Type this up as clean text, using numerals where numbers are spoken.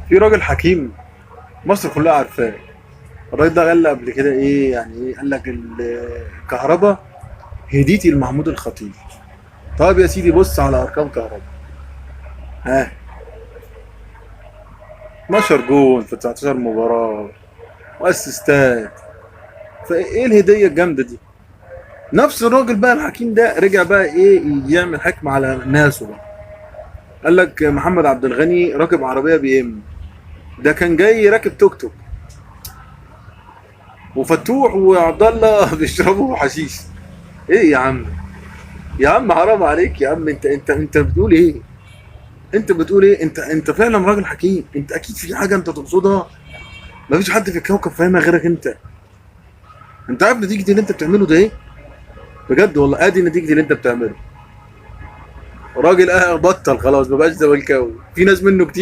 في راجل حكيم مصر كلها عارفاه. الراجل ده قال قبل كده ايه، يعني ايه، قال لك الكهرباء هديتي لمحمود الخطيب. طيب يا سيدي بص على ارقام كهرباء. ها، 12 جون في 19 مباراة واسيستات. فايه الهدية الجامدة دي؟ نفس الراجل بقى الحكيم ده رجع بقى ايه يعمل حكم على ناسه بقى. قال لك محمد عبد الغني راكب عربية بي ام، ده كان جاي راكب توك توك، وفتوح وعبد الله بيشربوا حشيش. ايه يا عم، يا عم حرام عليك يا عم، انت بتقول ايه؟ انت بتقول ايه؟ انت فعلا راجل حكيم، انت اكيد في حاجه انت تقصدها. مفيش حد في الكوكب فاهمها غيرك انت. انت عارف نتيجه اللي انت بتعمله ده ايه؟ بجد والله ادي نتيجه اللي انت بتعمله. راجل بطل خلاص، ما بقاش زملكاوي، في ناس منه كتير.